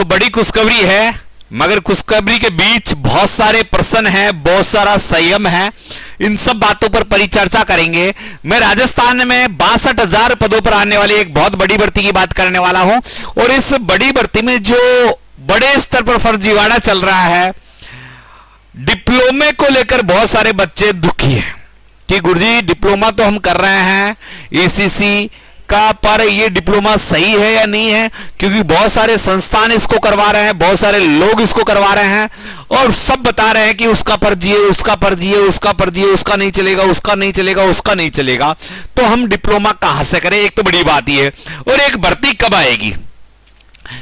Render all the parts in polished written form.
तो बड़ी खुशखबरी है, मगर खुशखबरी के बीच बहुत सारे प्रश्न हैं, बहुत सारा संयम है। इन सब बातों पर परिचर्चा करेंगे। मैं राजस्थान में 62,000 पदों पर आने वाली एक बहुत बड़ी भर्ती की बात करने वाला हूं। और इस बड़ी भर्ती में जो बड़े स्तर पर फर्जीवाड़ा चल रहा है, डिप्लोमे को लेकर बहुत सारे बच्चे दुखी हैं कि गुरुजी डिप्लोमा तो हम कर रहे हैं ईसीसी का, पर ये डिप्लोमा सही है या नहीं है, क्योंकि बहुत सारे संस्थान इसको करवा रहे हैं, बहुत सारे लोग इसको करवा रहे हैं और सब बता रहे हैं कि उसका फर्जी है, उसका फर्जी है, उसका फर्जी है, उसका नहीं चलेगा, उसका नहीं चलेगा, उसका नहीं चलेगा। तो हम डिप्लोमा कहां से करें? एक तो बड़ी बात ये, और एक भर्ती कब आएगी?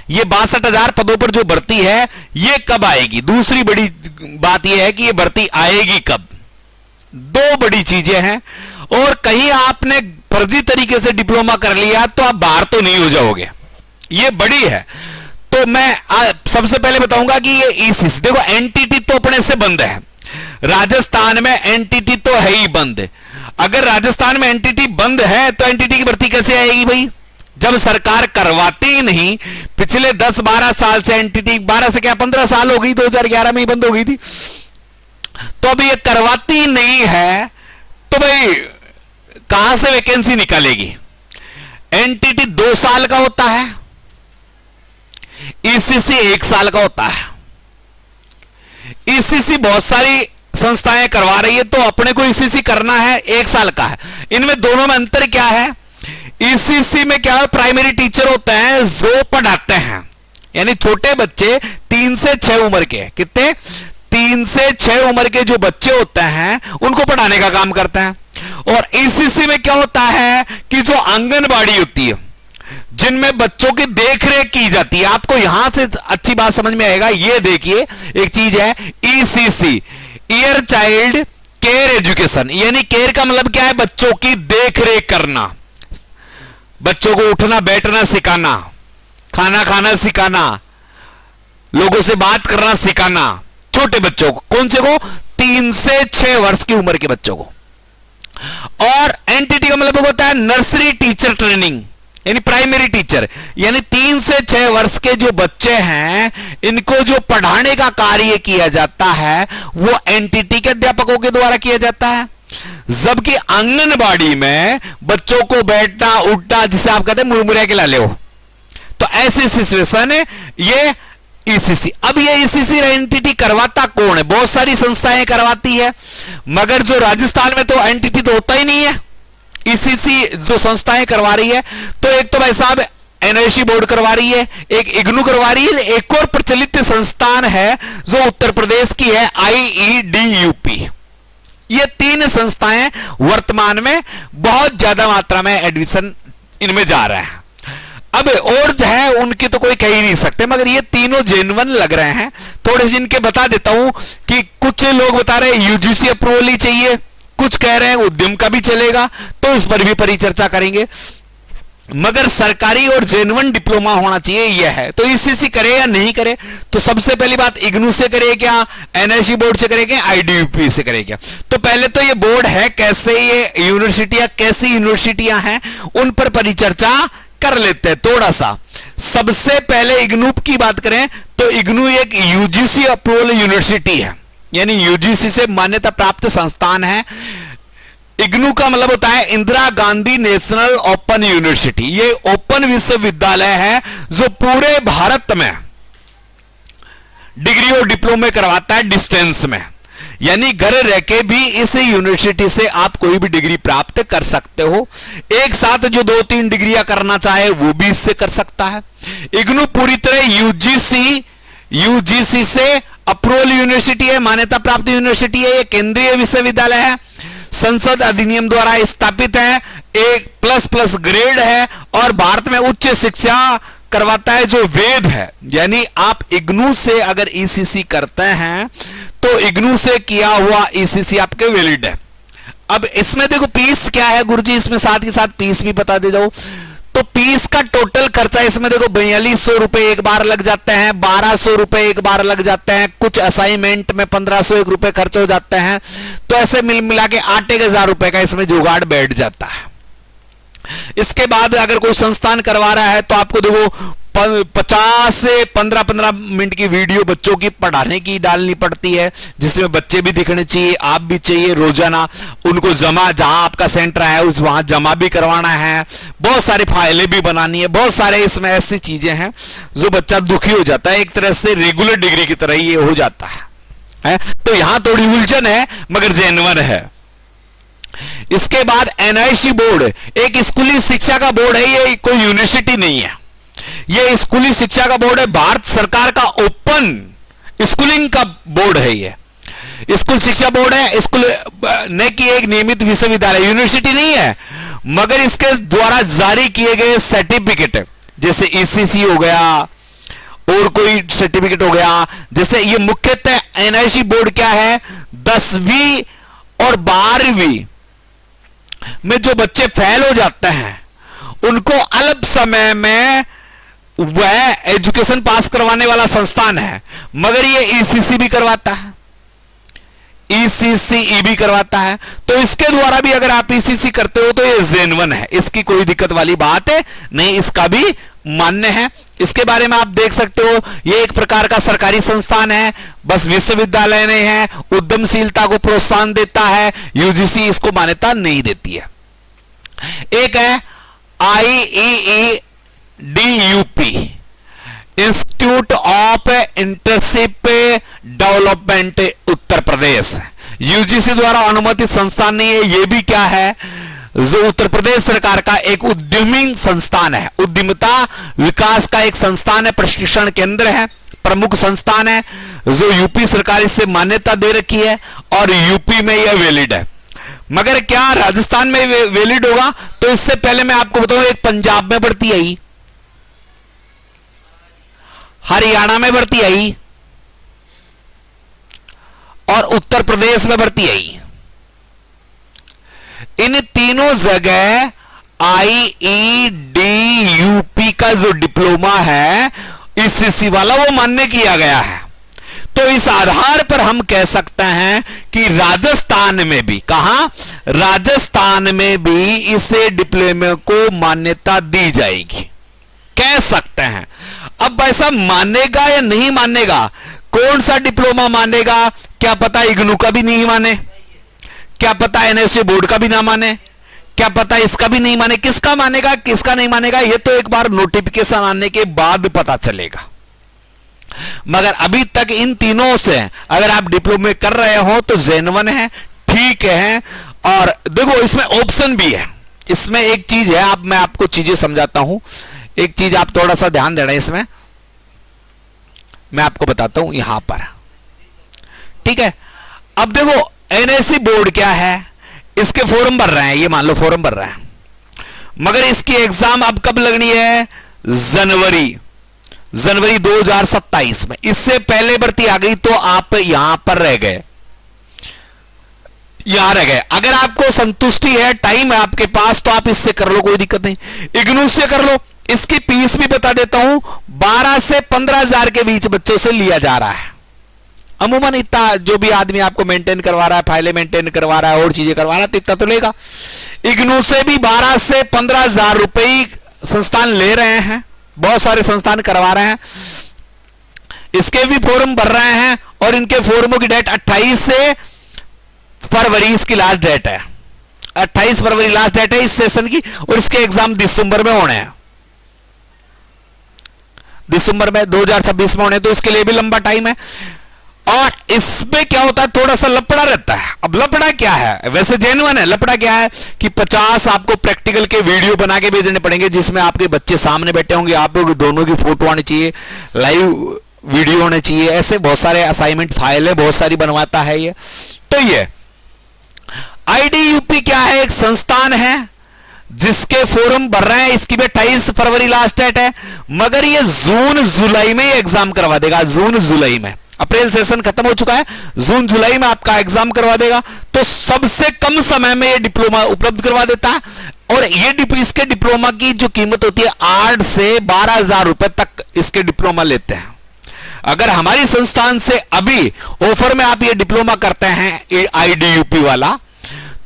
ये 62,000 पदों पर जो भर्ती है ये कब आएगी? दूसरी बड़ी बात यह है कि ये भर्ती आएगी कब? दो बड़ी चीजें हैं। और कहीं आपने फर्जी तरीके से डिप्लोमा कर लिया तो आप बाहर तो नहीं हो जाओगे, ये बड़ी है। तो मैं सबसे पहले बताऊंगा कि ये ईसीसी, देखो एनटीटी तो अपने से बंद है, राजस्थान में एनटीटी तो है ही बंद। अगर राजस्थान में एनटीटी बंद है तो एनटीटी की भर्ती कैसे आएगी भाई, जब सरकार करवाती ही नहीं? पिछले 10-12 साल से एनटीटी, 12 से क्या 15 साल हो गई, 2011 में ही बंद हो गई थी, तो अब ये करवाती नहीं है तो भाई कहां से वैकेंसी निकालेगी? एनटीटी 2 साल का होता है, ईसीसी 1 साल का होता है। ईसीसी बहुत सारी संस्थाएं करवा रही है, तो अपने को ईसीसी करना है 1 साल का है। इनमें दोनों में अंतर क्या है? ईसीसी में क्या है, प्राइमरी टीचर होते हैं जो पढ़ाते हैं, यानी छोटे बच्चे 3 से 6 उम्र के, कितने? 3 से 6 उम्र के जो बच्चे होते हैं उनको पढ़ाने का काम करते हैं। और ईसीसी में क्या होता है कि जो आंगनबाड़ी होती है, जिनमें बच्चों की देखरेख की जाती है। आपको यहां से अच्छी बात समझ में आएगा, ये देखिए एक चीज है ECC, year child care education, यानी केयर का मतलब क्या है? बच्चों की देखरेख करना, बच्चों को उठना बैठना सिखाना, खाना खाना सिखाना, लोगों से बात करना सिखाना, छोटे बच्चों को। कौन से को? 3 से 6 वर्ष की उम्र के बच्चों को। और एनटीटी का मतलब होता है नर्सरी टीचर ट्रेनिंग, यानी प्राइमरी टीचर, यानी 3 से 6 वर्ष के जो बच्चे हैं इनको जो पढ़ाने का कार्य किया जाता है वो एनटीटी के अध्यापकों के द्वारा किया जाता है। जबकि आंगनबाड़ी में बच्चों को बैठना उठना, जिसे आप कहते हैं मुरमुरे के लाले हो, तो ऐसी सिचुएशन है ये ईसीसी। अब ये ईसीसी एनटीटी करवाता कौन है? बहुत सारी संस्थाएं करवाती है, मगर जो राजस्थान में तो एनटीटी तो होता ही नहीं है, ईसीसी जो संस्थाएं करवा रही है। तो एक तो भाई साहब एनआईसी बोर्ड करवा रही है, एक इग्नू करवा रही है, एक और प्रचलित संस्थान है जो उत्तर प्रदेश की है, आईईडीयूपी। ये 3 संस्थाएं वर्तमान में बहुत ज्यादा मात्रा में एडमिशन इनमें जा रहा है। अब और जो है उनकी तो कोई कह ही नहीं सकते, मगर ये तीनों जेन्युइन लग रहे हैं। थोड़े जिनके बता देता हूं कि कुछ लोग बता रहे हैं यूजीसी अप्रूवल ही चाहिए, कुछ कह रहे हैं उद्यम का भी चलेगा, तो इस पर भी परिचर्चा करेंगे। मगर सरकारी और जेन्युइन डिप्लोमा होना चाहिए, यह है। तो ईसीसी करे या नहीं करे? तो सबसे पहली बात, इग्नू से करे क्या, एनआईसी बोर्ड से करे क्या, आईडीयूपी से करे क्या? तो पहले तो ये बोर्ड है कैसे, ये यूनिवर्सिटियां कैसी यूनिवर्सिटियां हैं, उन पर परिचर्चा कर लेते हैं थोड़ा सा। सबसे पहले इग्नू की बात करें तो इग्नू एक यूजीसी अप्रूवल यूनिवर्सिटी है, यानी यूजीसी से मान्यता प्राप्त संस्थान है। इग्नू का मतलब होता है Indira Gandhi national open university. ये ओपन विश्वविद्यालय है जो पूरे भारत में डिग्री और डिप्लोमे करवाता है डिस्टेंस में, यानी घर रह के भी इस यूनिवर्सिटी से आप कोई भी डिग्री प्राप्त कर सकते हो। एक साथ जो 2-3 डिग्रियां करना चाहे वो भी इससे कर सकता है। इग्नू पूरी तरह यूजीसी से अप्रूवल यूनिवर्सिटी है, मान्यता प्राप्त यूनिवर्सिटी है। ये केंद्रीय विश्वविद्यालय है, संसद अधिनियम द्वारा स्थापित है, एक प्लस ग्रेड है और भारत में उच्च शिक्षा करवाता है जो वेद है। यानी आप इग्नू से अगर ईसीसी करते हैं तो इग्नू से किया हुआ ईसीसी आपके वैलिड है। अब इसमें देखो फीस क्या है गुरुजी, इसमें साथ ही साथ फीस भी बता दे जाओ। तो फीस का टोटल खर्चा इसमें देखो 4200 रुपए एक बार लग जाते हैं, 1200 रुपए एक बार लग जाते हैं, कुछ असाइनमेंट में 1501 रुपए खर्च हो जाते हैं। तो ऐसे मिल मिला के 8,000 रुपए का इसमें जुगाड़ बैठ जाता है। इसके बाद अगर कोई संस्थान करवा रहा है तो आपको देखो 50 से 15 मिनट की वीडियो बच्चों की पढ़ाने की डालनी पड़ती है, जिसमें बच्चे भी दिखने चाहिए, आप भी चाहिए। रोजाना उनको जमा, जहां आपका सेंटर है उस वहां जमा भी करवाना है, बहुत सारी फाइलें भी बनानी है, बहुत सारे इसमें ऐसी चीजें हैं जो बच्चा दुखी हो जाता है। एक तरह से रेगुलर डिग्री की तरह ये हो जाता है। तो यहां थोड़ी उलझन है मगर जेन्युइन है। इसके बाद एनआईसी बोर्ड एक स्कूली शिक्षा का बोर्ड है, ये कोई यूनिवर्सिटी नहीं है, ये स्कूली शिक्षा का बोर्ड है, भारत सरकार का ओपन स्कूलिंग का बोर्ड है। ये स्कूल शिक्षा बोर्ड है, स्कूल ने की एक नियमित विश्वविद्यालय, यूनिवर्सिटी नहीं है, मगर इसके द्वारा जारी किए गए सर्टिफिकेट जैसे ईसीसी हो गया और कोई सर्टिफिकेट हो गया, जैसे ये मुख्यतः एनआईसी बोर्ड क्या है, 10वीं और 12वीं में जो बच्चे फेल हो जाते हैं उनको अल्प समय में वह एजुकेशन पास करवाने वाला संस्थान है, मगर ये ईसीसी भी करवाता है, ईसीसीई भी करवाता है। तो इसके द्वारा भी अगर आप ईसीसी करते हो तो ये जेन्युइन है, इसकी कोई दिक्कत वाली बात है नहीं, इसका भी मान्य है। इसके बारे में आप देख सकते हो, ये एक प्रकार का सरकारी संस्थान है, बस विश्वविद्यालय नहीं है, उद्यमशीलता को प्रोत्साहन देता है, यूजीसी इसको मान्यता नहीं देती है। एक है IEEDUP, institute of internship development Uttar Pradesh, UGC द्वारा अनुमोदित संस्थान नहीं है। यह भी क्या है, जो उत्तर प्रदेश सरकार का एक उद्यमी संस्थान है, उद्यमिता विकास का एक संस्थान है, प्रशिक्षण केंद्र है, प्रमुख संस्थान है, जो यूपी सरकार इससे मान्यता दे रखी है और यूपी में यह वैलिड है। मगर क्या राजस्थान में वैलिड होगा? तो इससे पहले मैं आपको बताऊं, एक पंजाब में भर्ती आई, हरियाणा में भर्ती आई और उत्तर प्रदेश में भर्ती आई। इन तीनों जगह IEEDUP का जो डिप्लोमा है ईसीसी वाला वो मान्य किया गया है। तो इस आधार पर हम कह सकते हैं कि राजस्थान में भी, कहां, राजस्थान में भी इस डिप्लोमे को मान्यता दी जाएगी, कह सकते हैं। अब ऐसा मानेगा या नहीं मानेगा, कौन सा डिप्लोमा मानेगा, क्या पता इग्नू का भी नहीं माने, क्या पता एनएससी बोर्ड का भी ना माने, क्या पता इसका भी नहीं माने, किसका मानेगा किसका नहीं मानेगा ये तो एक बार नोटिफिकेशन आने के बाद पता चलेगा। मगर अभी तक इन तीनों से अगर आप डिप्लोमे कर रहे हो तो जेन्युइन है, ठीक है। और देखो इसमें ऑप्शन भी है, इसमें एक चीज है, आप मैं आपको चीजें समझाता हूं, एक चीज आप थोड़ा सा ध्यान देना, इसमें मैं आपको बताता हूं यहां पर, ठीक है। अब देखो एनएससी बोर्ड क्या है, इसके फॉर्म भर रहे हैं, ये मान लो फॉर्म भर रहे हैं, मगर इसकी एग्जाम अब कब लगनी है, जनवरी 2027 में। इससे पहले भर्ती आ गई तो आप यहां पर रह गए, यहां रह गए। अगर आपको संतुष्टि है, टाइम है आपके पास, तो आप इससे कर लो, कोई दिक्कत नहीं, इग्नू से कर लो। इसकी फीस भी बता देता हूं, 12 से 15 हजार के बीच बच्चों से लिया जा रहा है। अमूमन इतना जो भी आदमी आपको मेंटेन करवा रहा है, फाइलें मेंटेन करवा रहा है और चीजें करवा रहा है, तो इतना तो लेगा। इग्नू से भी 12 से 15 हजार रुपए संस्थान ले रहे हैं, बहुत सारे संस्थान करवा रहे हैं, इसके भी फॉर्म भर रहे हैं। और इनके फॉर्मों की डेट 28 से फरवरी इसकी लास्ट डेट है, 28 फरवरी लास्ट डेट है इस सेशन की। और इसके एग्जाम दिसंबर में होने हैं, दिसंबर में 2026 में होने, तो इसके लिए भी लंबा टाइम है। और इसमें क्या होता है, थोड़ा सा लपड़ा रहता है। अब लपड़ा क्या है, वैसे जेन्युइन है, लपड़ा क्या है कि 50 आपको प्रैक्टिकल के वीडियो बना के भेजने पड़ेंगे, जिसमें आपके बच्चे सामने बैठे होंगे, आप लोग दोनों की फोटो आनी चाहिए, लाइव वीडियो होने चाहिए, ऐसे बहुत सारे असाइनमेंट फाइलें बहुत सारी बनवाता है ये। तो ये IDUP क्या है, एक संस्थान है जिसके फॉर्म भर रहे हैं, इसकी भी 28 फरवरी लास्ट डेट है, मगर ये जून जुलाई में एग्जाम करवा देगा, जून जुलाई में। अप्रैल सेशन खत्म हो चुका है, जून जुलाई में आपका एग्जाम करवा देगा। तो सबसे कम समय में ये डिप्लोमा उपलब्ध करवा देता है। और ये इसके डिप्लोमा की जो कीमत होती है 8 से 12 हजार रुपए तक इसके डिप्लोमा लेते हैं। अगर हमारी संस्थान से अभी ऑफर में आप ये डिप्लोमा करते हैं IDUP वाला,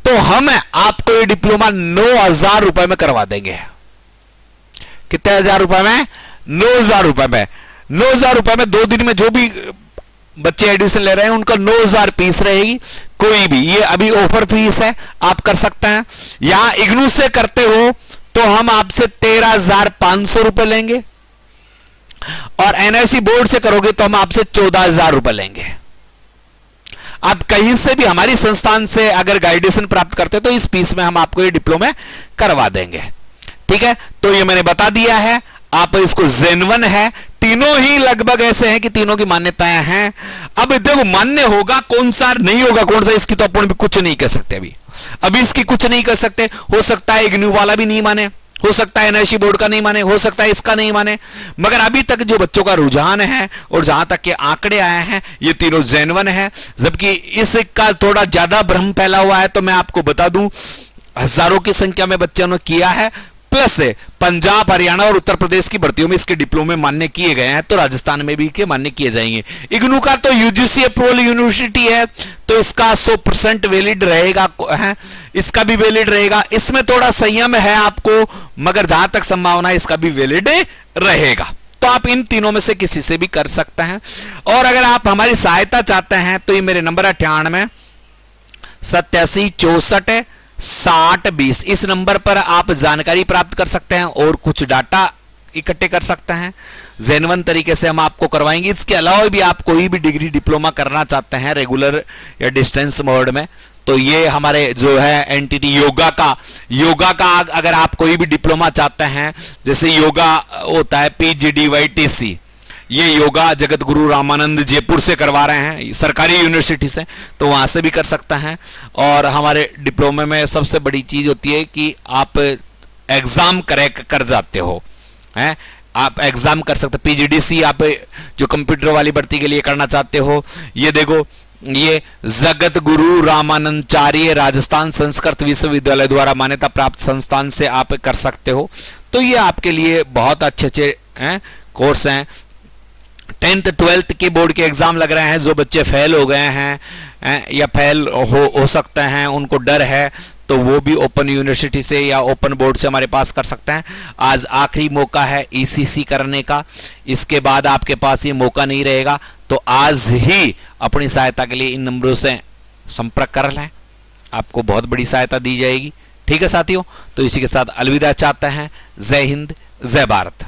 तो हम आपको ये डिप्लोमा 9,000 रुपए में करवा देंगे। कितने हजार रुपए में, 9,000 रुपए में, 9,000 रुपए में 2 दिन में जो भी बच्चे एडमिशन ले रहे हैं उनका 9,000 फीस रहेगी। कोई भी, ये अभी ऑफर फीस है, आप कर सकते हैं। यहां इग्नू से करते हो तो हम आपसे 13,500 रुपए लेंगे, और एनआईसी बोर्ड से करोगे तो हम आपसे 14,000 रुपए लेंगे। आप कहीं से भी हमारी संस्थान से अगर गाइडेशन प्राप्त करते हो तो इस फीस में हम आपको ये डिप्लोमा करवा देंगे। ठीक है, तो ये मैंने बता दिया है, आप इसको जेनवन है, तीनों ही लगभग ऐसे हैं कि तीनों की मान्यताएं हैं। अब देखो मान्य होगा कौन सा, नहीं होगा कौन सा, इसकी तो अपन भी कुछ नहीं कर सकते। अभी इसकी कुछ नहीं कर सकते। हो सकता है इग्नू वाला भी नहीं माने, हो सकता है एनआईसी बोर्ड का नहीं माने, हो सकता है इसका नहीं माने, मगर अभी तक जो बच्चों का रुझान है और जहां तक के आंकड़े आए हैं ये तीनों जेनवन है। जबकि इसका थोड़ा ज्यादा भ्रम फैला हुआ है, तो मैं आपको बता दूं हजारों की संख्या में बच्चों ने किया है, प्लस पंजाब, हरियाणा और उत्तर प्रदेश की भर्तियों में इसके डिप्लोमे मान्य किए गए हैं, तो राजस्थान में भी के मान्य किए जाएंगे। इग्नू का तो यूजीसी अप्रूवल यूनिवर्सिटी है, तो इसका 100% वैलिड रहेगा है, इसका भी वैलिड रहेगा। इसमें थोड़ा संयम है आपको, मगर जहां तक संभावना है इसका भी वैलिड रहेगा। तो आप इन तीनों में से किसी से भी कर सकते हैं। और अगर आप हमारी सहायता चाहते हैं तो ये मेरे नंबर 98 87 64 60 20, इस नंबर पर आप जानकारी प्राप्त कर सकते हैं और कुछ डाटा इकट्ठे कर सकते हैं। जेनवन तरीके से हम आपको करवाएंगे। इसके अलावा भी आप कोई भी डिग्री डिप्लोमा करना चाहते हैं रेगुलर या डिस्टेंस मोड में, तो ये हमारे जो है एनटीटी योगा का अगर आप कोई भी डिप्लोमा चाहते हैं, जैसे योगा होता है PGDYTC, ये योगा जगत गुरु रामानंद जयपुर से करवा रहे हैं, सरकारी यूनिवर्सिटी से, तो वहां से भी कर सकता है। और हमारे डिप्लोमे में सबसे बड़ी चीज होती है कि आप एग्जाम क्रैक कर जाते हो, हैं, आप एग्जाम कर सकते। PGDC आप जो कंप्यूटर वाली भर्ती के लिए करना चाहते हो, ये देखो, ये जगत गुरु रामानंदाचार्य राजस्थान संस्कृत विश्वविद्यालय द्वारा मान्यता प्राप्त संस्थान से आप कर सकते हो। तो ये आपके लिए बहुत अच्छे कोर्स हैं। 10th 12th के बोर्ड के एग्जाम लग रहे हैं, जो बच्चे फेल हो गए हैं या फेल हो सकते हैं, उनको डर है, तो वो भी ओपन यूनिवर्सिटी से या ओपन बोर्ड से हमारे पास कर सकते हैं। आज आखिरी मौका है ECC करने का, इसके बाद आपके पास ये मौका नहीं रहेगा। तो आज ही अपनी सहायता के लिए इन नंबरों से संपर्क कर लें, आपको बहुत बड़ी सहायता दी जाएगी। ठीक है साथियों, तो इसी के साथ अलविदा चाहते हैं। जय हिंद, जय भारत।